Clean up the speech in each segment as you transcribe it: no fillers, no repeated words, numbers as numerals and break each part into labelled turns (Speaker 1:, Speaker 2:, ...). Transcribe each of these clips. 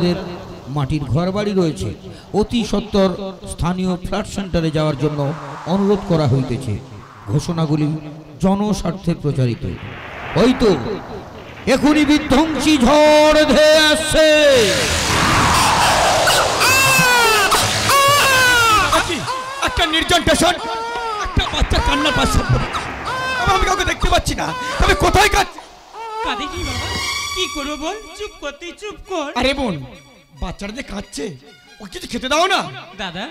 Speaker 1: যাদের মাটির ঘরবাড়ি রয়েছে অতি সত্বর স্থানীয় ফ্ল্যাট সেন্টারে যাওয়ার জন্য অনুরোধ করা হইতেছে। ঘোষণাগুলি জনস্বার্থে প্রচারিত। ওই তো এখনই বিধ্বংসী ঝড় ধেয়ে আসছে।
Speaker 2: একটা নির্জন স্টেশন, একটা বাচ্চা কান্না পাচ্ছে, আমি কাউকে দেখতে পাচ্ছি না। তবে কোথায়
Speaker 3: কাঁদে কি বাবা? কি করবো বল? চুপ করতে চুপ কর।
Speaker 2: আরে বোন, বাচ্চাটা যে কাঁদছে, ও কিছু খেতে দাও না।
Speaker 3: দাদা,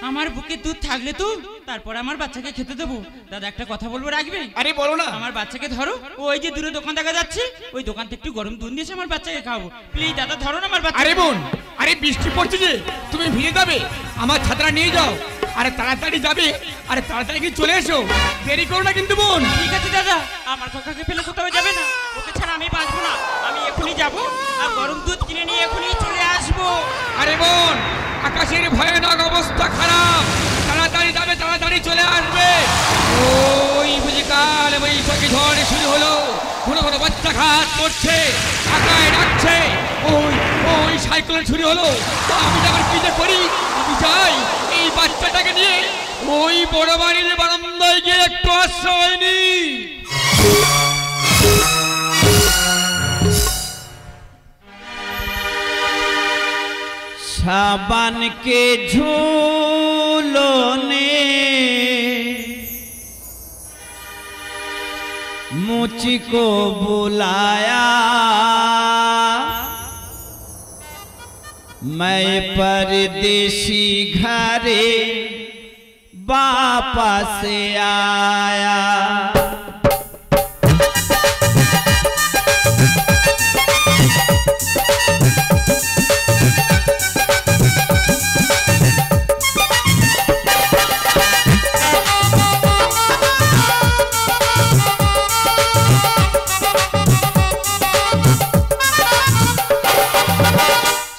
Speaker 3: আমার বুকে দুধ থাকলে তো তারপর আমার বাচ্চাকে খেতে দেবো। দাদা একটা কথা বলবো, রাখবে?
Speaker 2: আরে বলো না।
Speaker 3: আমার বাচ্চাকে ধরো, ওই যে দূরে দোকান দেখা যাচ্ছে, ওই দোকান থেকে একটু গরম দুধ দিয়েছে আমার বাচ্চাকে খাওয়াবো। প্লিজ দাদা ধরো না আমার বাচ্চা।
Speaker 2: আরে বোন, আরে বৃষ্টি পড়ছে যে, তুমি ভিজে যাবে, আমার ছাতাটা নিয়ে যাও। আরে তাড়াতাড়ি যাবে, আরে তাড়াতাড়ি কি চলে এসো, দেরি করো না কিন্তু বোন।
Speaker 3: ঠিক আছে দাদা, আমার কাকাকে ফেলে কোথাও যাবে না, ওকে ছাড়া আমি বাঁচবো না। আমি এখনই যাবো আর গরম দুধ কিনে নিয়ে এখনই চলে আসবো।
Speaker 2: আরে বোন, আকাশের ভয়ানক অবস্থা খারাপ, তাড়াতাড়ি যাবে, তাড়াতাড়ি চলে আসবে। ওই বুঝি কাল বৈশাখী ঝড় শুরু হলো, কোনো কোনো বাচ্চা ঘাত করছে, আকায় ডাকছে। ওই ওই সাইক্লোন শুরু হলো, তো আমি যখন কি যে করি, আমি যাই এই বাচ্চাটাকে নিয়ে ওই বড় বাড়ির বারান্দায় গিয়ে একটু আশ্রয় নি।
Speaker 4: सावन के झूलों ने मुझको बुलाया, मैं परदेसी घरे वापस आया।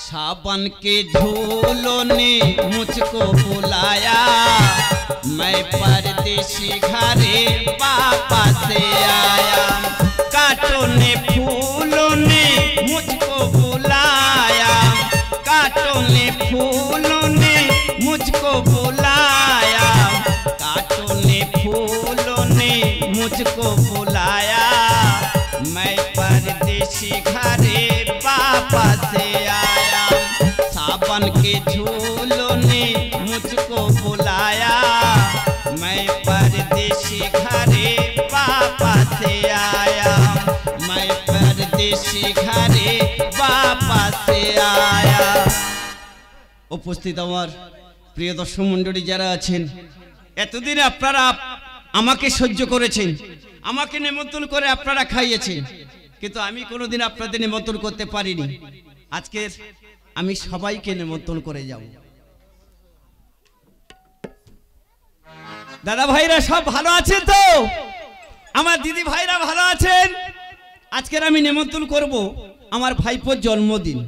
Speaker 4: सावन के झूलों ने मुझको बुलाया, मैं परदेसी घरे वापस आया। कांटों ने फूलों ने मुझको बुलाया, कांटों ने फूलों ने मुझको बुलाया, कांटों ने फूलों ने मुझको बुलाया, मैं परदेसी घरे वापस आया। सावन के झूलों ने मुझको बुलाया, मैं परदेसी घरे वापस आया, मैं परदेसी घरे वापस आया। উপস্থিত আমার প্রিয় দর্শক মণ্ডলী যারা আছেন, এতদিন আপনারা আমাকে সহ্য করেছেন, আমাকে নিমন্ত্রণ করে আপনারা খাইয়েছেন, কিন্তু আমি কোনোদিন আপনাদের নিমন্ত্রণ করতে পারিনি। আজকে আমি সবাইকে নিমন্ত্রণ করে যাব। দাদা ভাইরা সব ভালো আছেন তো? আমার দিদি ভাইরা ভালো আছেন? আজকের আমি নিমন্ত্রণ করব আমার ভাইপোর জন্মদিন।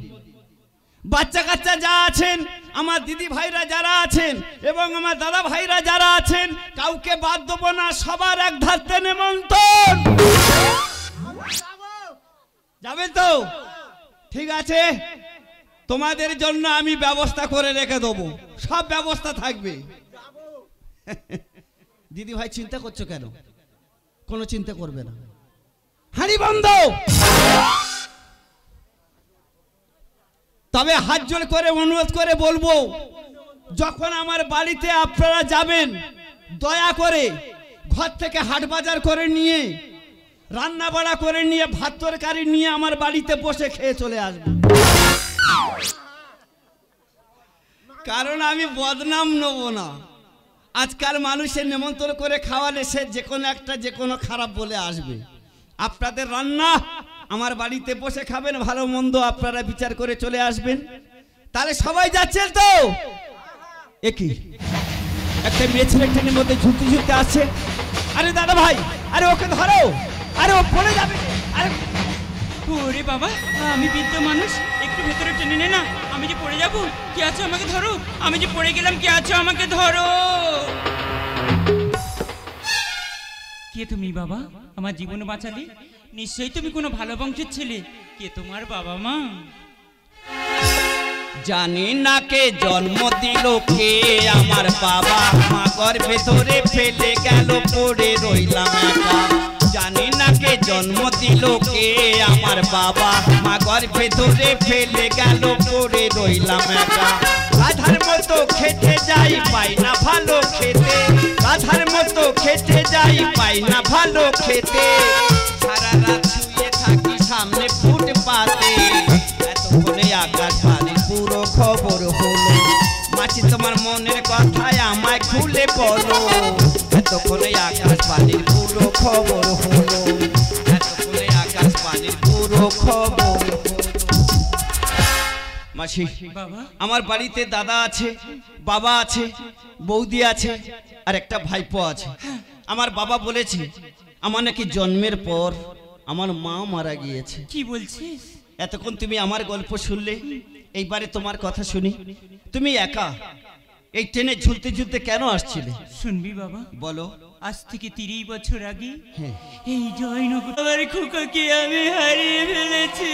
Speaker 4: বাচ্চা কাচ্চা যা আছেন, আমার দিদি ভাইরা যারা আছেন এবং আমার দাদা ভাইরা যারা আছেন, কাউকে বাদ দেব না, সবার এক ধারতে নিমন্ত্রণ। যাবেন তো? ঠিক আছে, তোমাদের জন্য আমি ব্যবস্থা করে রেখে দেবো, সব ব্যবস্থা থাকবে। দিদি ভাই চিন্তা করছো কেন? কোনো চিন্তা করবে না। হাঁড়ি বন্ধ। তবে হাত জোড় করে অনুরোধ করে বলবো, যখন আমার বাড়িতে আপনারা যাবেন, দয়া করে ঘর থেকে হাট বাজার করে নিয়ে, রান্না বাড়া করে নিয়ে, ভাত তরকারি নিয়ে আমার বাড়িতে বসে খেয়ে চলে আসবেন। কারণ আমি বদনাম নেব না। আজকাল মানুষের নিমন্ত্রণ করে খাওয়ালে সে যে কোনো একটা যে কোনো খারাপ বলে আসবে। আপনাদের রান্না আমার বাড়িতে বসে খাবেন, ভালো মন্দ আপনারা বিচার করে চলে আসবেন। তাহলে সবাই যাচ্ছেন তো? একই একটা মেয়ে ছেলে ট্রেনের মধ্যে ঝুঁকতে ঝুঁকতে আসছে। আরে দাদা ভাই, আরে ওকে ধরো, আরে ও পড়ে যাবে। আরে
Speaker 3: ওরে বাবা, আমি বৃদ্ধ মানুষ, একটু ভেতরে টেনে নে না, আমি যে পড়ে যাবো। কি আছো, আমাকে ধরো, আমি যে পড়ে গেলাম, কি আছো, আমাকে ধরো। কে তুমি বাবা? আমার জীবন বাঁচালে, নিশ্চয়ই তুমি কোনো ভালো বংশের ছেলে। কে তোমার বাবা মা?
Speaker 4: জানি না কে জন্ম দিল কে আমার বাবা মা গর্ভে ধরে ফেলে গেল পড়ে রইলাম একা জানি না কে জন্ম দিল কে আমার বাবা মা গর্ভে ধরে ফেলে গেল পড়ে রইলাম একা গাধার মতো খেতে যাই পাই না ভালো খেতে গাধার মতো খেতে যাই পাই না ভালো খেতে সারা রাত শুয়ে থাকি সামনে ফুটপাতে এতক্ষণে আকাশ বাড়ি পুরো খবর হলো মাছি তোমার মনের কথায় আমায় খুলে বলো এতক্ষণে আকাশ বাড়ির পুরো খবর হলো এতক্ষণে আকাশ বাড়ির পুরো খবর মাসি
Speaker 3: বাবা
Speaker 4: আমার বাড়িতে দাদা আছে বাবা আছে বৌদি আছে আর একটা ভাইপো আছে আমার বাবা বলেছে আমার নাকি জন্মের পর আমার মা মারা গিয়েছে
Speaker 3: কি বলছিস
Speaker 4: এতক্ষণ তুমি আমার গল্প শুনলে এইবারে তোমার কথা শুনি তুমি একা এই ট্রেনে ঝুলতে ঝুলতে কেন আসছিলে
Speaker 3: শুনবি বাবা
Speaker 4: বলো
Speaker 3: আজ থেকে 30 বছর আগে
Speaker 4: হ্যাঁ
Speaker 3: এই জয়নগর আমার খোকাকে আমি হারিয়ে ফেলেছি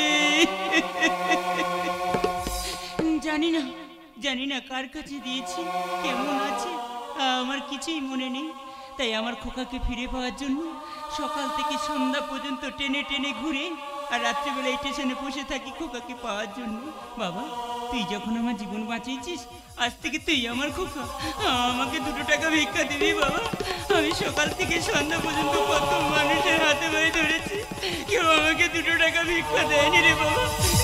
Speaker 3: জানি না কার কাছে দিয়েছি কেমন আছে আমার কিছুই মনে নেই তাই আমার খোকাকে ফিরে পাওয়ার জন্য সকাল থেকে সন্ধ্যা পর্যন্ত টেনে টেনে ঘুরে আর রাত্রিবেলা স্টেশনে বসে থাকি খোকাকে পাওয়ার জন্য বাবা তুই যখন আমার জীবন বাঁচিয়েছিস আজ থেকে তুই আমার খোকা আমাকে 2 টাকা ভিক্ষা দিবি বাবা আমি সকাল থেকে সন্ধ্যা পর্যন্ত কত মানুষের হাতে ধরে ধরেছি কেউ আমাকে 2 টাকা ভিক্ষা দেয়নি রে বাবা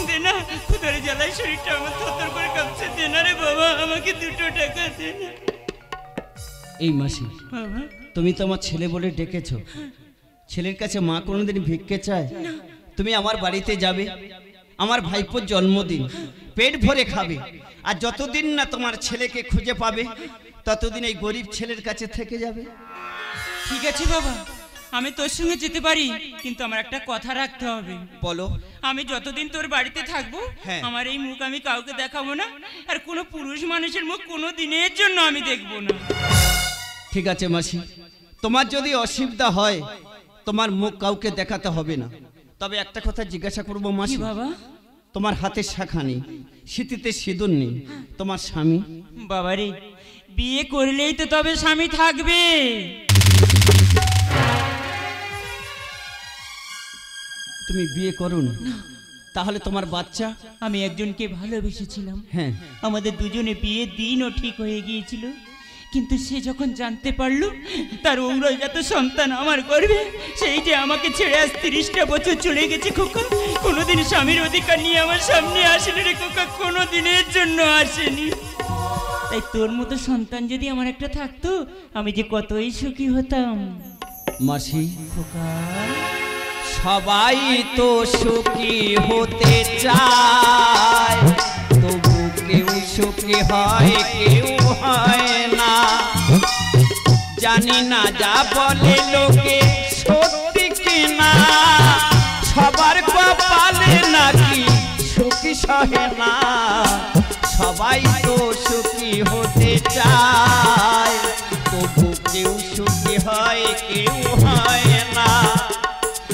Speaker 3: দে না খোদার জ্বালায় শরীরটা আমার থরথর করে কাঁপছে দে না রে বাবা আমাকে 2 টাকা দে না
Speaker 4: এই মাসি
Speaker 3: বাবা
Speaker 4: তুমি তো আমার ছেলে বলে ডেকেছো ছেলের কাছে মা কোনোদিন ভিক্ষে চায় তুমি আমার বাড়িতে যাবে আমার ভাইপোর জন্মদিন পেট ভরে খাবে আর যতদিন না তোমার ছেলেকে খুঁজে পাবে ততদিন এই গরিব ছেলের কাছে থেকে যাবে
Speaker 3: ঠিক আছে বাবা আমি তোর সঙ্গে যেতে পারি কিন্তু আমার একটা কথা রাখতে হবে
Speaker 4: বলো
Speaker 3: আমি যতদিন তোর বাড়িতে থাকবো
Speaker 4: হ্যাঁ।
Speaker 3: আমার এই মুখ আমি কাউকে দেখাবো না আর কোনো পুরুষ মানুষের মুখ কোনো দিনের জন্য আমি দেখবো না
Speaker 4: ঠিক আছে মাসি তোমার যদি অসুবিধা হয় তোমার মুখ কাউকে দেখাতে হবে না তবে একটা কথা জিজ্ঞাসা করবো
Speaker 3: কি
Speaker 4: মাসি
Speaker 3: বাবা
Speaker 4: তোমার হাতে শাখা নেই স্মৃতিতে সিঁদুর নেই তোমার স্বামী
Speaker 3: বাবারে বিয়ে করলেই তো তবে স্বামী থাকবে
Speaker 4: তুমি বিয়ে করোনি তাহলে তোমার বাচ্চা
Speaker 3: আমি একজনকে ভালোবেসেছিলাম
Speaker 4: হ্যাঁ
Speaker 3: আমাদের দুজনে বিয়ের দিনও ঠিক হয়ে গিয়েছিল কিন্তু সে যখন জানতে পারলো তার ঔরজাত সন্তান আমার গর্ভে সেই যে আমাকে ছেড়ে আজ 30টা বছর চলে গেছে খোকা কোনোদিন স্বামীর অধিকার নিয়ে আমার সামনে আসেনি রে খোকা কোনো দিনের জন্য আসেনি তাই তোর মতো সন্তান যদি আমার একটা থাকতো আমি যে কতই সুখী হতাম
Speaker 4: মাসি
Speaker 3: খোকা
Speaker 4: সবাই তো সুখী হতে চায় তবু কেউ সুখী হয় কেউ হয় না জানি না যা বলে লোকে সত্যি কিনা সবার কপালে নাকি সুখী সহে না সবাই তো সুখী হতে চায় তবু কেউ সুখী হয় কেউ হয় না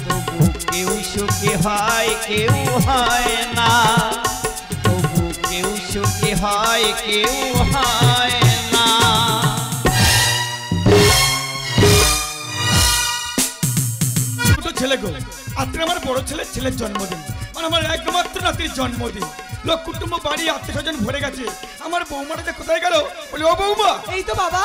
Speaker 4: তবু কেউ সুখী হয় কেউ হয় না তবু কেউ সুখী হয় কেউ হয় না
Speaker 5: ছোট ছেলে গো আজকে আমার বড় ছেলের জন্মদিন মানে আমার একমাত্র নাতির জন্মদিন লোক কুটুম্ব বাড়ি আত্মীয় স্বজন ভরে গেছে আমার বৌমাটা যে কোথায় গেল বলি ও বৌমা
Speaker 6: এই তো বাবা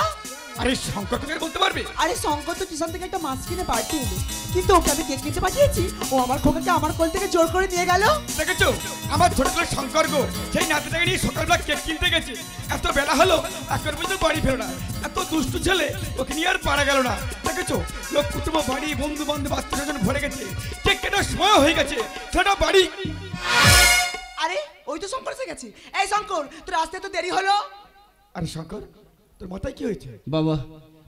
Speaker 5: আরে শঙ্কর তোকে বলতে পারবে
Speaker 6: আরে শঙ্কর তো কিষান থেকে একটা মাছ কিনে বাড়িতে এলো কিন্তু ওকে আমি কেক কিনতে পাঠিয়েছি ও আমার খোকাকে আমার কোল থেকে জোর করে নিয়ে গেল
Speaker 5: দেখেছো আমার ছোট ছেলে শঙ্কর গো সেই নাতিটাকে নিয়ে সকালবেলা কেক কিনতে গেছে এত বেলা হলো এখন পর্যন্ত বাড়ি ফেরো না এত দুষ্টু ছেলে ওকে নিয়ে আর পারা গেল না দেখেছো লোক কুটুম্ব বাড়ি বন্ধু বান্ধব আত্মীয় স্বজন ভরে গেছে কেক কেনার সময় হয়ে গেছে সেটা বাড়ি
Speaker 6: আরে ওই তো শঙ্কর এসে গেছে এই শঙ্কর তোর আসতে তো দেরি হলো
Speaker 5: আরে শঙ্কর তোর মাথায় কি হয়েছে
Speaker 4: বাবা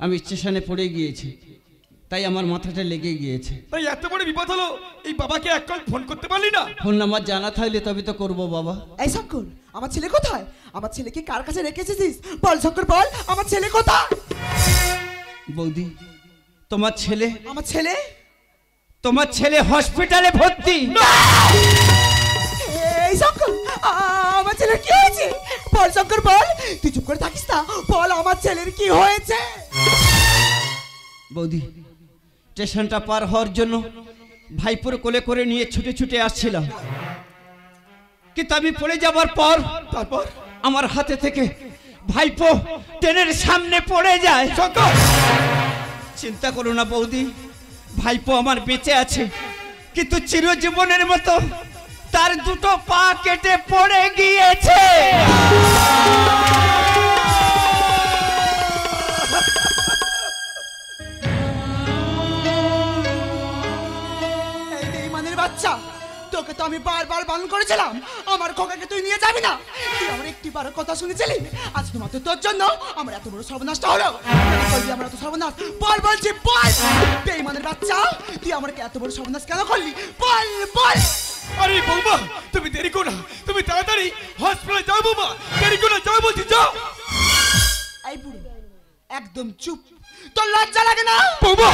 Speaker 4: আমি স্টেশনে পড়ে গিয়েছি তাই আমার মাথাটা লেগে গিয়েছে
Speaker 5: তাই এত বড় বিপদ হলো এই বাবাকে এক কল ফোন করতে পারলি না
Speaker 4: ফোন নাম্বার জানা থাকলে তবে তো করবো বাবা
Speaker 6: এই শঙ্কর আমার ছেলে কোথায় আমার ছেলেকে কার কাছে রেখেছিস বল শঙ্কর বল আমার ছেলে কোথায়
Speaker 4: বৌদি তোমার ছেলে
Speaker 6: আমার ছেলে
Speaker 4: হসপিটালে ভর্তি
Speaker 6: এই শঙ্কর আমার ছেলে কি হয়েছে বল শঙ্কর বল, তুই চুপ করে থাকিস না, বল আমার ছেলের কি হয়েছে?
Speaker 4: বৌদি, স্টেশনটা পার হওয়ার জন্য ভাইপোর কোলে করে নিয়ে ছুটে ছুটে আসছিলাম, কিন্তু আমি পড়ে যাবার পর তারপর আমার হাতে থেকে ভাইপো ট্রেনের সামনে পড়ে যায়। শঙ্কর, চিন্তা করো না বৌদি, ভাইপো আমার বেঁচে আছে, কিন্তু চিরজীবনের মতো তার দুটো পা কেটে পড়ে গিয়েছে।
Speaker 6: এই বেঈমানের বাচ্চা, তোকে তো আমি বারবার বারণ করেছিলাম আমার খোকাকে তুই নিয়ে যাবি না, তুই আমার একটিবারও কথা শুনেছিলি? আজকে মাত্র তোর জন্য আমার এত বড় সর্বনাশটা হলো। কেন করলি আমার এত সর্বনাশ? বল বলছি বল, বেঈমানের বাচ্চা, তুই আমাকে এত বড় সর্বনাশ কেন করলি? বল বল।
Speaker 5: আরে বৌমা, তুমি দেরি করো না, তুমি তাড়াতাড়ি হসপিটালে যাও বৌমা, দেরি করো না, যাও বলছি, যাও।
Speaker 6: এই বুড়ো একদম চুপ, তোর লজ্জা লাগে না?
Speaker 5: বৌমা,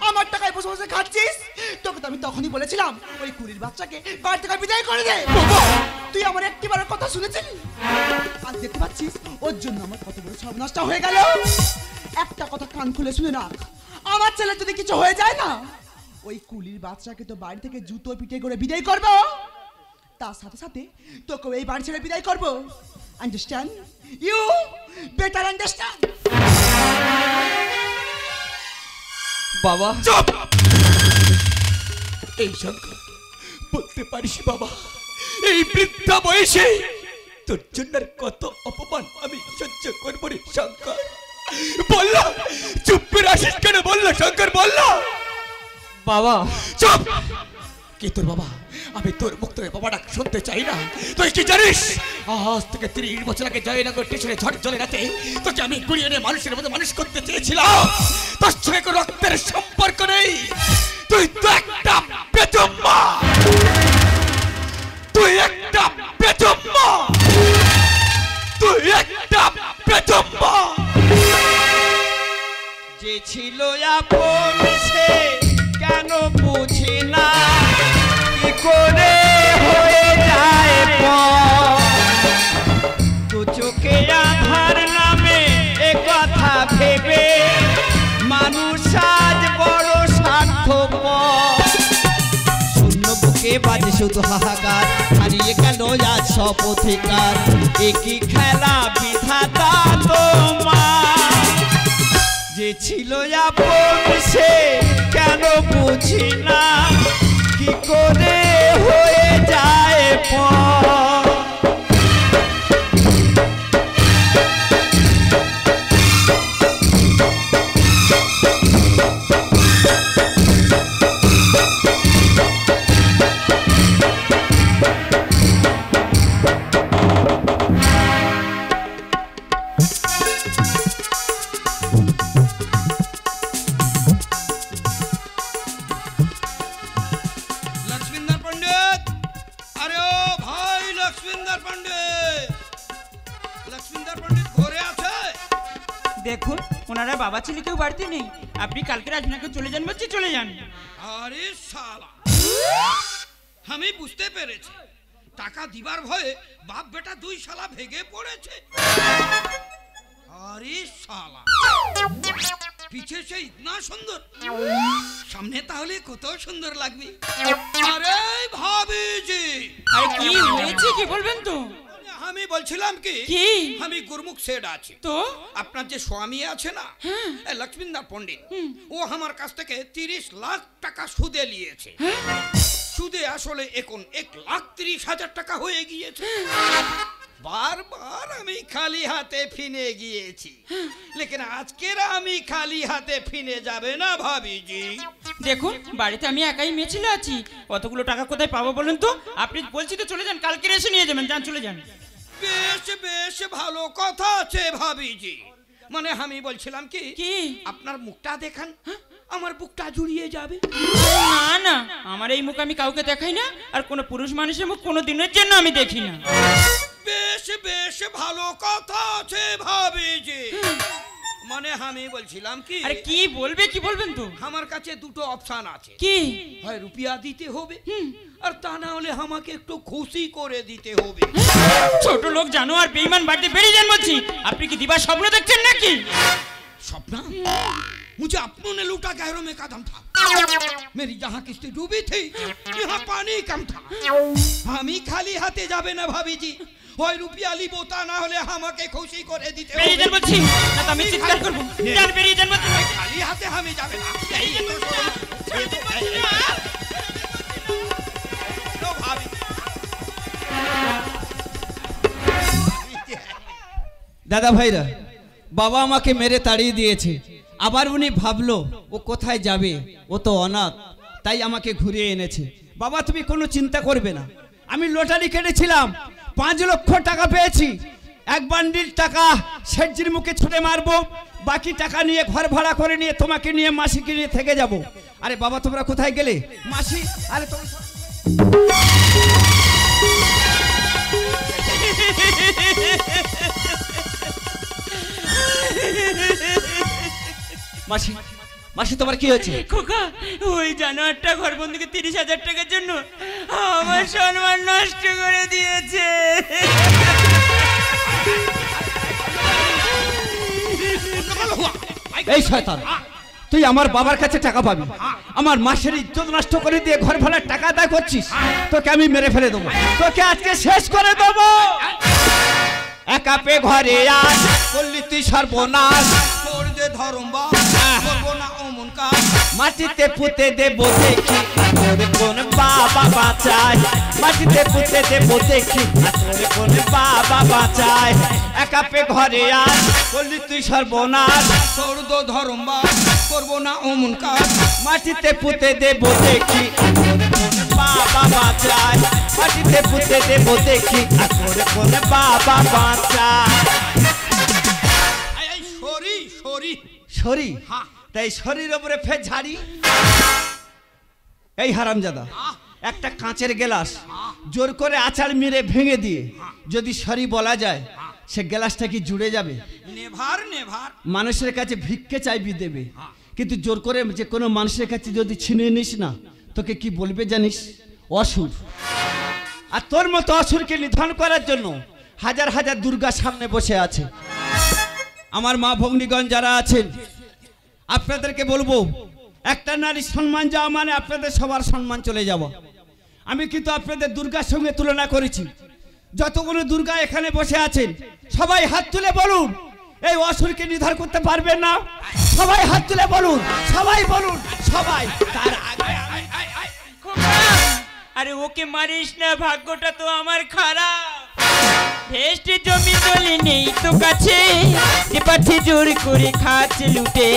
Speaker 6: আমার টাকায় বসে বসে খাচ্ছিস? তোকে তো আমি তখনই বলেছিলাম ওই কুড়ির বাচ্চাকে বাড়ি থেকে বিদায় করে দে। তুই আমার একটিবারের কথা শুনেছিলি? আজ দেখতে পাচ্ছিস ওর জন্য আমার কত বড় সর্বনাশটা হয়ে গেল। একটা কথা কান খুলে শুনে রাখ, আমার ছেলে যদি কিছু হয়ে যায় না, ওই কুলির বাচ্চাকে তো বাড়ি থেকে জুতো পিটে করে বিদায় করব, তার সাথে সাথে তোকে এই বাড়ি ছেড়ে বিদায় করব। আন্ডারস্ট্যান্ড? You better understand?
Speaker 4: বাবা
Speaker 5: চুপ! এই শঙ্কর, বলতে পারিস বাবা, এই বৃদ্ধা বয়সে তোর জন্য আর কত অপমান আমি সহ্য করবো রে শঙ্কর। বললো চুপ করে আসিস কেন? বললো শঙ্কর, বললো।
Speaker 4: বাবা
Speaker 5: চুপ! কি তোর বাবা? আমি তোর মুখ থেকে বাবাটা শুনতে চাই না। তুই কি জানিস, আজ থেকে 30 বছর আগে জয়নগর স্টেশনে ঝড় জলে রাতে তোকে আমি কুড়িয়ে এনে মানুষের মতো মানুষ করতে চেয়েছিলাম। তোর সঙ্গে কোনো রক্তের সম্পর্ক নেই, তুই তো একটা বেজম্মা, তুই একটা বেজম্মা, তুই একটা বেজম্মা।
Speaker 4: যে ছিল আপন সে কেন বুঝি না, কি করে হয়ে যায় দু চোখে আধার নামে এ কথা ভেবে মানুষ আজ বড় স্বার্থপর। শূন্য বুকে বাজে শুধু হাহাকার, হারিয়ে গেল আজ সব অধিকার, একই খেলা বিধাতা তোমার। যে ছিল আপন সে কেন বুঝি না, কি করে হয়ে যায় পর।
Speaker 3: দেখুন, ওনারা বাবা ছেলে কেউ বাড়িতে নেই, আপনি কালকে আসবেন, চলে যান বলছি, চলে যান।
Speaker 2: আরে শালা, আমি বুঝতে পেরেছি, টাকা দিবার ভয়ে বাপ বেটা দুই শালা ভেগে পড়েছে। আরে শালা, পিছে সে ইতনা সুন্দর, সামনে তাহলে কত সুন্দর লাগবে। আরে ভাবিজি,
Speaker 3: আরে কি হয়েছে, কি বলবেন তো?
Speaker 2: আমি বলছিলাম কি, আমি গুরমুখ সেট আছি
Speaker 3: তো,
Speaker 2: আপনার যে স্বামী আছে না লক্ষ্মীন্দর পণ্ডিত, ও আমার কাছ থেকে 30 লাখ টাকা সুদে নিয়েছে। সুদে আসলে এখন 1,30,000 টাকা হয়ে গিয়েছে। বারবার আমি খালি হাতে ফিরে গিয়েছি, লেকিন আজকের আমি খালি হাতে ফিরে যাবে না ভাবিজি।
Speaker 3: দেখুন, বাড়িতে আমি একাই মেয়ে ছেলে আছি, কতগুলো টাকা কোথায় পাবো বলুন তো? আপনি বলছি তো চলে যান, কালকে এসে নিয়ে যাবেন, যান চলে যান।
Speaker 2: বেশ বেশ ভালো কথা আছে ভাবিজি, মানে আমি বলছিলাম কি, আপনার মুখটা দেখান, আমার বুকটা জুড়িয়ে যাবে।
Speaker 3: না না, আমার এই মুখ আমি কাউকে দেখাই না, আর কোনো পুরুষ মানুষের মুখ কোনো দিনের জন্য আমি দেখি না।
Speaker 2: বেশ বেশ ভালো কথা আছে ভাবিজি, মানে মানে আমি বলছিলাম কি
Speaker 3: আরে কি বলবে, কি বলবেন তো?
Speaker 2: আমার কাছে দুটো অপশন আছে।
Speaker 3: কি?
Speaker 2: হয় রুপিয়া দিতে হবে, আর তা না হলে আমাকে একটু খুশি করে দিতে হবে।
Speaker 3: ছোট লোক জানো আর বেঈমান, বাড়িতে বেরিয়ে যান বলছি। আপনি কি দিবার স্বপ্ন দেখছেন নাকি?
Speaker 2: सपना मुझे अपनों ने लूटा, गहरों में कदम था, मेरी जहाँ किस्ती डूबी थी यहाँ पानी कम था। हम ही खाली हाथे जाबे ना भाभी जी, হয় রুপিয়া লিবো, তা না হলে আমাকে খুশি করে দিতে হবে।
Speaker 3: বেরিয়ে যান বলছি, না তো আমি চিৎকার করব। যান বেরিয়ে যান বলছি।
Speaker 2: খালি হাতে আমি যাবে না। এই তো লো ভাবি।
Speaker 4: দাদা ভাইরা, বাবা আমাকে মেরে তাড়িয়ে দিয়েছে, আবার উনি ভাবলো ও কোথায় যাবে, ও তো অনাথ, তাই আমাকে ঘুরিয়ে এনেছে। বাবা তুমি কোনো চিন্তা করবে না, আমি লটারি কেটেছিলাম, 5 লক্ষ টাকা পেয়েছি। এক বান্ডিল টাকা শেঠজির মুখে ছুঁড়ে মারবো, বাকি টাকা নিয়ে ঘর ভাড়া করে নিয়ে তোমাকে নিয়ে মাসিকে নিয়ে থেকে যাব। আরে বাবা তোমরা কোথায় গেলে? মাসি, আরে তোমরা মাসি, মাসি তোমার কি হয়েছে?
Speaker 3: খোকা, ওই জানোয়ারটা ঘরবন্দিকে 30,000 টাকার জন্য আমার সম্মান নষ্ট করে দিয়েছে।
Speaker 4: এই শয়তান, তুই আমার বাবার কাছে টাকা পাবি, আমার মাসের ইজ্জত নষ্ট করে দিয়ে ঘর ভাড়ার টাকা আদায় করছিস, তোকে আমি মেরে ফেলে দেবো, তোকে আজকে শেষ করে দেবো। একা পে ঘরে আস, করলি তুই সর্বনাশ,
Speaker 2: তোর যে ধরম বা করবো না অমন কাজ।
Speaker 4: মাটিতে পুঁতে দেবো দেখি তোর কোন বাবা বাঁচায়, মাটিতে পুঁতে দেবো দেখি তোর কোন বাবা বাঁচায়। একা পে ঘরে আস, করলি তুই সর্বনাশ,
Speaker 2: তোর তো ধরম বা করবো না অমন কাজ।
Speaker 4: মাটিতে পুঁতে দেবো দেখি তোর কোন বাবা বাঁচায়, মাটিতে পুঁতে দেবো দেখি তোর কোন বাবা বাঁচায়।
Speaker 2: এই সরি সরি
Speaker 4: সরি,
Speaker 2: হ্যাঁ।
Speaker 4: তাই শরীর উপরে ফের ঝাড়ি। এই হারামজাদা, একটা কাঁচের গ্লাস জোর করে আচার মেরে ভেঙে দিয়ে যদি সরি বলা যায়, সে গ্লাসটা কি জুড়ে যাবে?
Speaker 2: Never never.
Speaker 4: মানুষের কাছে ভিক্ষে চাইবি দেবে, কিন্তু জোর করে যে কোনো মানুষের কাছে যদি ছিনিয়ে নিস না, তোকে কি বলবে জানিস? অসুর। আর তোর মতো অসুরকে নিধন করার জন্য হাজার হাজার দুর্গা সামনে বসে আছে। আমার মা ভগ্নীগণ যারা আছেন, আপনাদেরকে বলবো, একটা নারীর সম্মান যাওয়া মানে আপনাদের সবার সম্মান চলে যাওয়া। আমি কিন্তু আপনাদের দুর্গার সঙ্গে তুলনা করেছি। যতগুলো দুর্গা এখানে বসে আছেন, সবাই হাত তুলে বলুন, এই অসুরকে নিধন করতে পারবেন না? সবাই হাত তুলে বলুন, সবাই বলুন, সবাই। তার আগে
Speaker 3: খোকা, আরে ওকে মারিস না, ভাগ্যটা তো আমার খারাপ। ভেস্টে জমি দলে নেই তো কাছে, পাঠে জোর করে খাচ্ছে লুটে।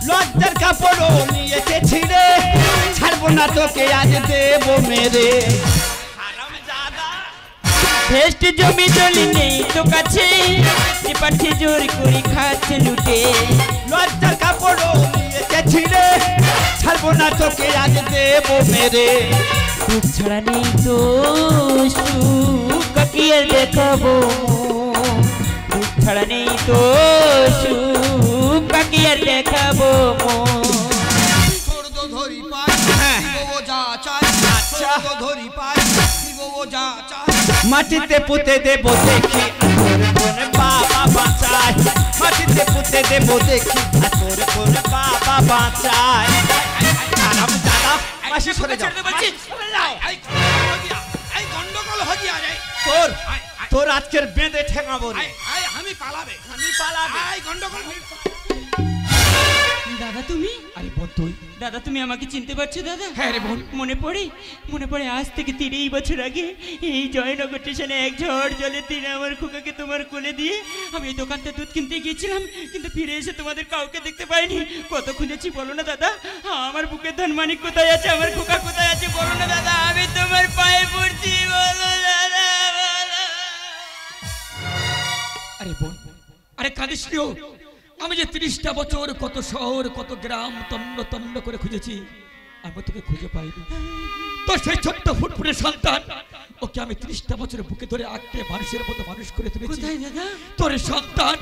Speaker 4: লজ্জার কাপড়ও নিয়েছে ছিঁড়ে, ছাড়বো না তোকে আজ দেবো মেরে।
Speaker 3: ভেস্টে জমি দলে নেই তো কাছে, পাঠে জোর করে খাচ্ছে লুটে।
Speaker 4: লজ্জার কাপড়ও নিয়েছে ছিঁড়ে, ছাড়বো না তোকে আজ দেবো মেরে।
Speaker 3: সুখ ছাড়া নেই তো সুখ, কাকি আর দেখাবো। সুখ ছাড়া নেই তো সুখ, কাকি আর দেখাবো।
Speaker 2: তোর তো ধরি পাই দিব ও যা চাই, তোর তো ধরি পাই দিব ও যা চাই।
Speaker 4: মাটিতে পুঁতে দেবো দেখি তোর কোন বাবা বাঁচায়, মাটিতে পুঁতে দেবো দেখি তোর কোন বাবা বাঁচায়। হারামজাদা, মাসি সরে যাও।
Speaker 2: এই গন্ডগোল হজি আরে
Speaker 4: তোর তোর আজকের বেঁধে ঠেকাবো রে।
Speaker 2: আমি পালাবে,
Speaker 4: আমি পালাবে।
Speaker 2: এই গন্ডগোল।
Speaker 3: দাদা তুমি?
Speaker 2: আরে বোন তুই?
Speaker 3: দাদা তুমি আমাকে চিনতে পারছো দাদা?
Speaker 2: হ্যাঁ রে বোন।
Speaker 3: মনে পড়ে আজ থেকে 30 বছর আগে এই জয়নগর স্টেশনে এক ঝড় জলে তীরে আমার খোকাকে তোমার কোলে দিয়ে আমি এই দোকানতে দুধ কিনতে গিয়েছিলাম, কিন্তু ফিরে এসে তোমাদের কাউকে দেখতে পাইনি। কত খুঁজেছি বলো না দাদা, আমার বুকের ধন মানিক কোথায় আছে, আমার খোকা কোথায় আছে বলো না দাদা, আমি তোমার পায়ে পড়ছি, বলো দাদা বলো।
Speaker 2: আরে বোন, আরে কাঁদিস নিও। আমি যে 30টা বছর কত শহর কত গ্রাম তন্ন তন্ন করে খুঁজেছি, আমি তোকে খুঁজে পাইনি। তো সেই ছোট্ট ফুটফুটে সন্তান ওকে আমি 30টা বছর বুকে ধরে আঁকড়ে মানুষের মতো মানুষ করে তুলেছি।
Speaker 3: কোথায় দাদা?
Speaker 2: তোর সন্তান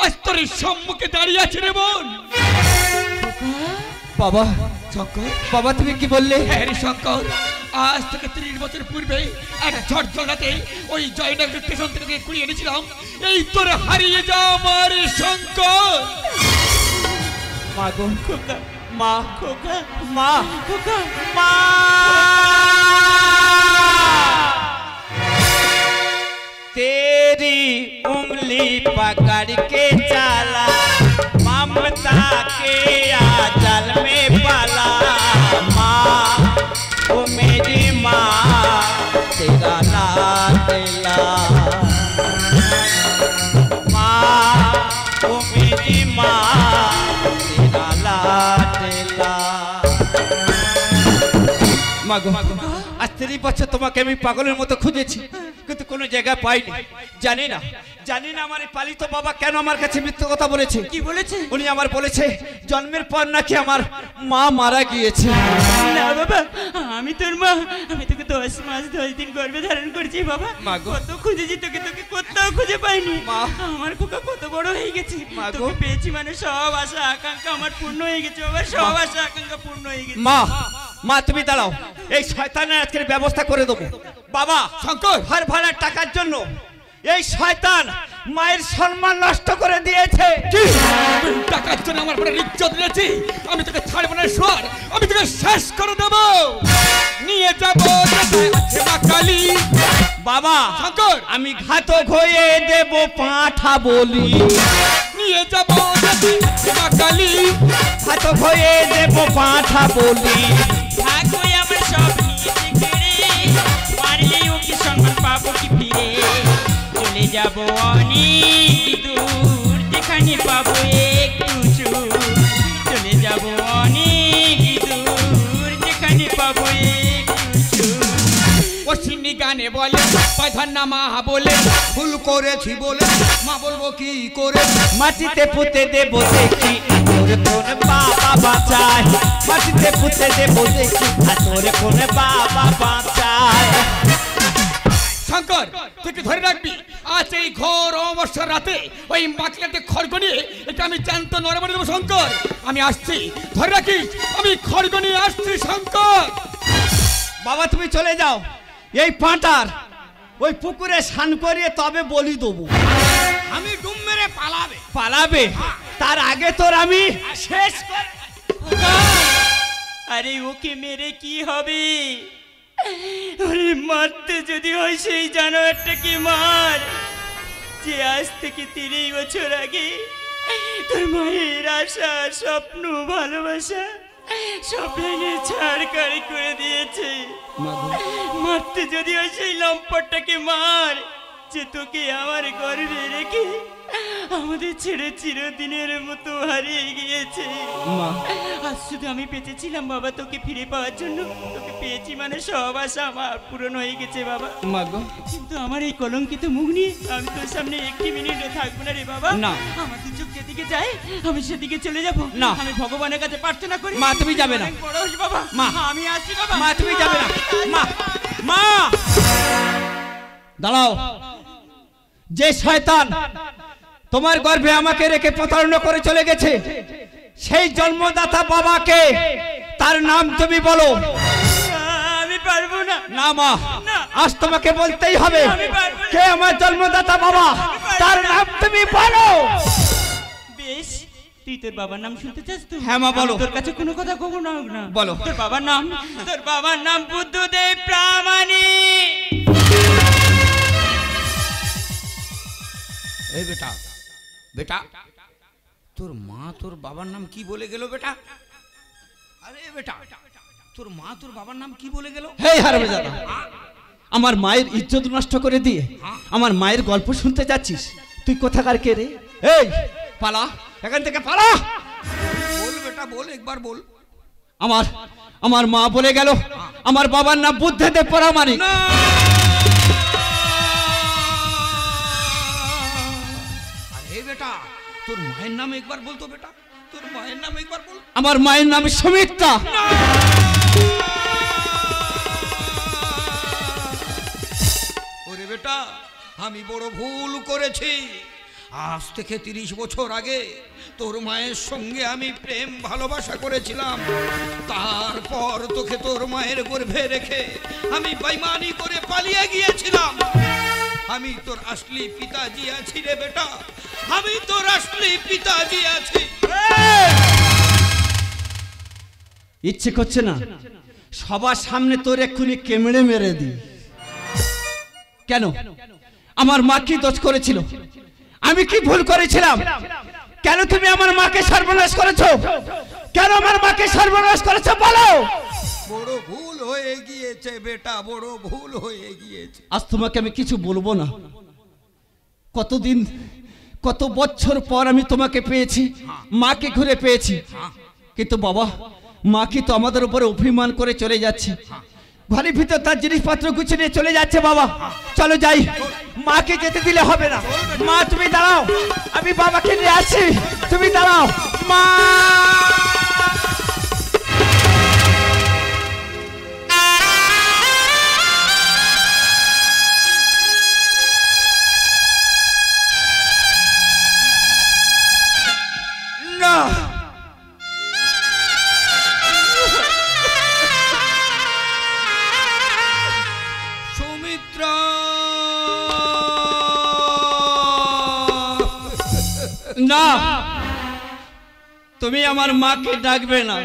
Speaker 2: আজ তোর সম্মুখে দাঁড়িয়ে আছে রে বোন।
Speaker 4: বাবা,
Speaker 2: শঙ্কর,
Speaker 4: বাবা তুমি কি বললে?
Speaker 2: হ্যাঁ রে শঙ্কর, আজ থেকে 30 বছর পূর্বে এক ঝড় রাতে ওই জয়নগর স্টেশন থেকে কুড়িয়ে এনেছিলাম এই তোর হারিয়ে যাওয়া আমার শঙ্কর।
Speaker 4: মা গো,
Speaker 3: খোকা,
Speaker 4: মা,
Speaker 3: খোকা,
Speaker 4: মা,
Speaker 3: খোকা,
Speaker 4: মা। तेरी उंगली पकड़ के चला ममता के आंचल में पला। माँ ओ मेरी माँ तेरा लाडला। माँ ओ मेरी माँ तेरा लाडला। মাগো, আজ 30 বছর তোমাকে আমি পাগলের মতো খুঁজেছি, কিন্তু কোনো জায়গায় পাইনি। জানি না আমার এই পালিত বাবা কেন আমার কাছে মিথ্যে কথা বলেছে।
Speaker 3: কি বলেছে?
Speaker 4: উনি আমার বলেছে জন্মের পর নাকি আমার মা মারা গিয়েছে।
Speaker 3: না বাবা, আমি তোর মা। আমি তোকে 10 মাস 10 দিন গর্ভে ধারণ করেছি বাবা।
Speaker 4: মা গো।
Speaker 3: কত খুঁজেছি তোকে, কোথাও খুঁজে পাইনি।
Speaker 4: মা।
Speaker 3: আমার খোকা কত বড় হয়ে গেছে।
Speaker 4: মা গো।
Speaker 3: তোকে পেয়েছি মানে সব আশা আকাঙ্ক্ষা আমার পূর্ণ হয়ে গেছে বাবা, সব আশা আকাঙ্ক্ষা পূর্ণ হয়ে গেছে।
Speaker 4: মা তুমি দাঁড়াও, এই শয়তানের আজকের ব্যবস্থা করে দেবো। বাবা
Speaker 2: শঙ্কর,
Speaker 4: ঘর ভাড়ার টাকার জন্য এই শয়তান মায়ের সম্মান নষ্ট করে দিয়েছে।
Speaker 2: টাকার জন্য আমার পরে ইজ্জত দিয়েছি, আমি তোকে ছাড়বো না সোয়ার, আমি তোকে শেষ করে দেবো। নিয়ে যাবো মা কালী।
Speaker 4: বাবা
Speaker 2: শঙ্কর,
Speaker 4: আমি ঘাতক হয়ে দেব পাঁঠা বলি।
Speaker 2: নিয়ে যাবো মা কালী।
Speaker 4: ঘাতক হয়ে দেব পাঁঠা বলি।
Speaker 3: ভাগ্য আমার সব নিয়েছে কেড়ে, মারলেই ও কি সম্মান পাবো কি ফিরে? চলে যাব অনেক দূর, যেখানে পাবো একটু সুখ। চলে যাব অনেক দূর, যেখানে পাবো একটু সুখ।
Speaker 2: অশ্বিনী গানে বলে পায়ধান্না মা বলে ভুল করেছি বলে মা বলবো কি করে?
Speaker 4: মাটিতে পুঁতে দেব দেখি তোর কোন বাবা বাঁচায়। মাটিতে পুঁতে দেব দেখি তোর কোন বাবা বাঁচায়।
Speaker 2: শঙ্কর, তুই কি ধরে রাখবি আজ এই ঘোর অমাবস্যার রাতে ওই মাটিতে খড়গ নিয়ে এটা আমি জ্যান্ত নরমারি দেবো। শঙ্কর, আমি আসছি, ধরে রাখিস, আমি খড়গ নিয়ে আসছি। শঙ্কর
Speaker 4: বাবা তুমি চলে যাও, এই পাঁটার ওই পুকুরে স্নান করিয়ে তবে বলি দেবো।
Speaker 2: আমি ডুম মেরে
Speaker 4: পালাবে তার আগে তোর আমি শেষ করে।
Speaker 3: আরে ওকে মেরে কি হবে? ওরে মারতে যদি হয় সেই জানোয়ারটাকে মার, যে আজ থেকে 30 বছর আগে তোর মায়ের আশা স্বপ্ন ভালোবাসা সব ভেঙে ছাড়খাড় করে দিয়েছে। মারতে যদি হয় সেই লম্পটটাকে মার, যে তোকে আমার গর্ভে রেখে আমাদের ছেড়ে চিরদিনের মতো হারিয়ে গিয়েছে। আজ শুধু আমি বেঁচেছিলাম বাবা তোকে ফিরে পাওয়ার জন্য। তোকে পেয়েছি মানে সব আশা আমার পূরণ হয়ে গেছে বাবা। কিন্তু আমার এই কলঙ্কিত মুখ নিয়ে আমি তোর সামনে একটি মিনিটও থাকবো না রে বাবা।
Speaker 4: না।
Speaker 3: আমার দু চোখ যেদিকে যায় আমি সেদিকে চলে যাব।
Speaker 4: না।
Speaker 3: আমি ভগবানের কাছে প্রার্থনা করি।
Speaker 4: মা, তুমি যাবে না।
Speaker 3: অনেক বড় হস বাবা।
Speaker 4: মা।
Speaker 3: আমি আসছি বাবা।
Speaker 4: মা তুমি যাবে না। মা দাঁড়াও, যে শয়তান তোমার গর্ভে আমাকে রেখে প্রতারণা করে চলে গেছে সেই জন্মদাতা বাবাকে তার নাম তুমি বলো।
Speaker 3: আমি পারবো না।
Speaker 4: না মা,
Speaker 3: না।
Speaker 4: আজ তোমাকে বলতেই হবে
Speaker 3: আমি পারবো না।
Speaker 4: কে আমার জন্মদাতা বাবা, তার নাম তুমি বলো।
Speaker 3: বেশ, তুই তোর বাবার নাম শুনতে চাস তো?
Speaker 4: হ্যাঁ মা, বলো।
Speaker 3: আমি তোর কাছে কোনো কথা কব না।
Speaker 4: বলো।
Speaker 3: তোর বাবার নাম বুদ্ধদেব প্রামাণিক।
Speaker 1: এই বেটা, বেটা তোর মা তোর বাবার নাম কি বলে গেল বেটা? আরে বেটা, তোর মা তোর বাবার নাম কি বলে গেল?
Speaker 4: হে হারামজাদা, আমার মায়ের ইজ্জত নষ্ট করে দিয়ে আমার মায়ের গল্প শুনতে যাচ্ছিস? তুই কোথাকার কে রে? এই পালা, এখান থেকে পালা।
Speaker 1: বল বেটা বল, একবার বল।
Speaker 4: আমার মা বলে গেল আমার বাবার নাম বুদ্ধদেব প্রামাণিক।
Speaker 1: আরে বেটা, তোর মায়ের নাম একবার বলতো বেটা, তোর মায়ের নাম একবার বল।
Speaker 4: আমার মায়ের নাম সুমিত্রা।
Speaker 2: বেটা, আমি বড় ভুল করেছি। আজ থেকে 30 বছর আগে তোর মায়ের সঙ্গে আমি প্রেম ভালোবাসা করেছিলাম। তারপর তোকে তোর মায়ের গর্ভে রেখে আমি বেঈমানি করে পালিয়ে গিয়েছিলাম। আমি তোর আসলি পিতাজি আছি রে বেটা, আমি তোর আসলি পিতাজি আছি।
Speaker 4: ইচ্ছে করছে না সবার সামনে তোর এক্ষুনি কেমড়ে মেরে দি। কেন? আমার মা কি দোষ করেছিল? আমি কি ভুল করেছিলাম? কেন তুমি আমার মাকে সর্বনাশ করেছো? কেন আমার মাকে সর্বনাশ করেছো বলো?
Speaker 2: বড় ভুল হয়ে গিয়েছে বেটা, বড় ভুল হয়ে গিয়েছে।
Speaker 4: আজ তোমাকে আমি কিছু বলবো না। কতদিন, কত বছর পর আমি তোমাকে পেয়েছি, মাকে ঘুরে পেয়েছি। কিন্তু বাবা, মা কি তো আমাদের উপরে অভিমান করে চলে যাচ্ছে। ঘরের ভিতর তার জিনিসপত্র গুছিয়ে নিয়ে চলে যাচ্ছে। বাবা চলো যাই, মাকে যেতে দিলে হবে না। মা তুমি দাঁড়াও, আমি বাবাকে নিয়ে আসছি। তুমি দাঁড়াও মা। না, তুমি আমার মাকে ডাকবে না।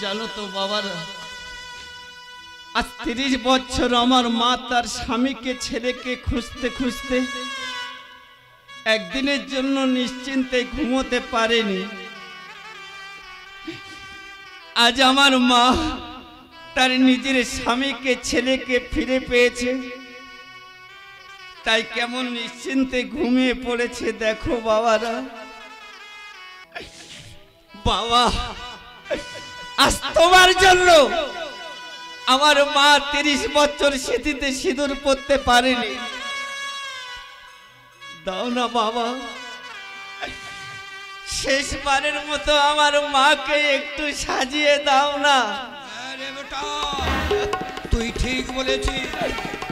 Speaker 4: জানো তো বাবারা, আজ 30 বছর আমার মা তার স্বামীকে ছেলেকে খুঁজতে খুঁজতে একদিনের জন্য নিশ্চিন্তে ঘুমোতে পারেনি। আজ আমার মা তার নিজের স্বামীকে ছেলেকে ফিরে পেয়েছে, তাই কেমন নিশ্চিন্তে ঘুমিয়ে পড়েছে দেখো বাবারা। বাবা, আজ তোমার জন্য আমার মা 30 বছর স্মৃতিতে সিঁদুর পরতে পারেনি। দাও না বাবা, শেষবারের মতো আমার মাকে একটু সাজিয়ে দাও না।
Speaker 2: আরে বেটা, তুই ঠিক বলেছিস।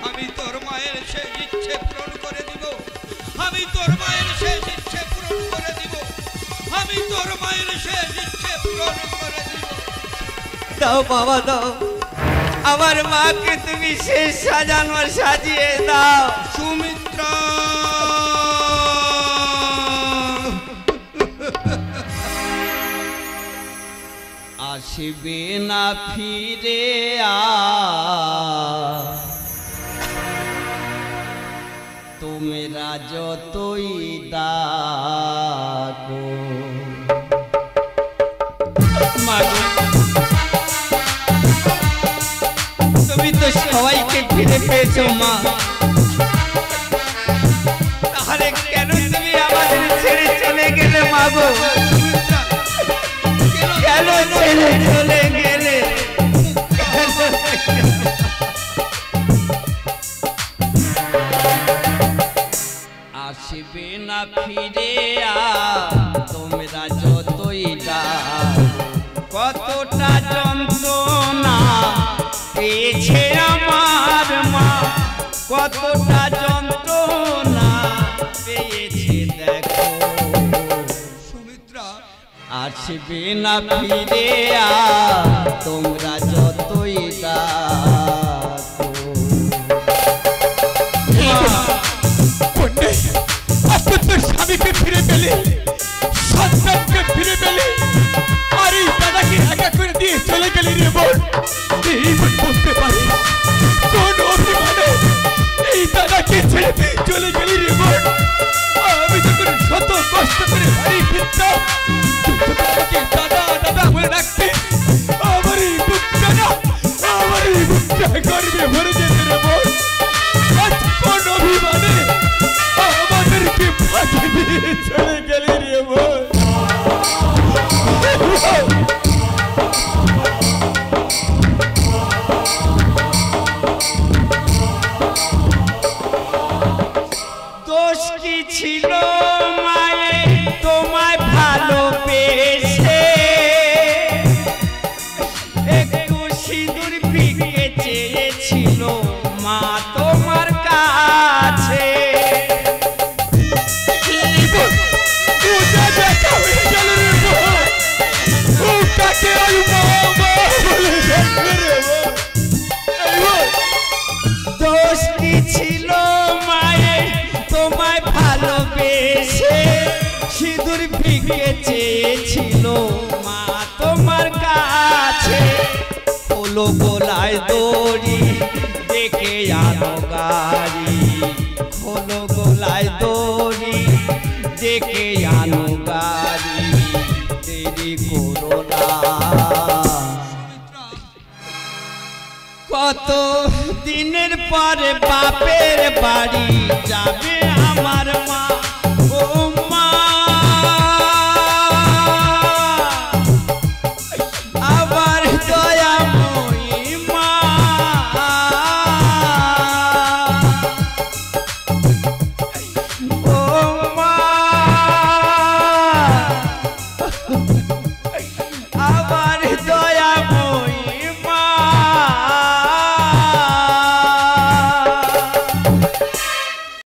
Speaker 2: আমি তোর মায়ের শেষ ইচ্ছে পূরণ করে দিব। আমি তোর মায়ের শেষ ইচ্ছে পূরণ করে দিব। আমি তোর মায়ের শেষ ইচ্ছে পূরণ করে দিব।
Speaker 4: দাও বাবা দাও, আমার মাকে তুমি শেষ সাজানোর সাজিয়ে দাও।
Speaker 2: সুমিত্রা,
Speaker 4: আসবে না ফিরে তোমরা যতই ডাকো। মাগো, তুমি তো সবাইকে ফিরে পেয়েছো মা, তাহলে কেন তুমি আমাদের ছেড়ে চলে গেলে মাগো? কেন ছেড়ে চলে গেলে? আসবে না ফিরে তোমরা যতই ডাকো। কতটা যন্ত্রণা পেয়েছে আমার মা, কতটা যন্ত্রণা পেয়েছে দেখো।
Speaker 2: সুমিত্রা,
Speaker 4: আসবে না ফিরে তোমরা যতই ডাকো।
Speaker 5: স্বামীকে ফিরে পেলে, সন্তানকে ফিরে পেলে, আর এই দাদাকে একা করে দিয়ে চলে গেলি রে বোন। এই বোন বুঝতে পারি কোন অভিমানে এই দাদাকে ছেড়ে দিয়ে চলে গেলি রে বোন। আমি যখন শত কষ্ট করে বাড়ি ফিরতাম, দাদা দাদা বলে ডাকতে, আমার এই বুকটা না, আমার এই বুকটা গর্বে ভরে যেত রে বোন। আজ কোন অভিমানে আমাদেরকে ফাঁকি দিয়ে চলে গেলি রে বোন।
Speaker 4: দোষ কি ছিল মায়ে তোমায় ভালোবেসে? একটু সিঁদুর ভিকে চেয়েছিল মা, চেয়েছিল মা তোমার কাছে, হলো গোলায় দড়ি ডেকে আনো গাড়ি, হলো গোলায় দড়ি ডেকে আনো গাড়ি, দেরি করো না। কত দিনের পরে বাপের বাড়ি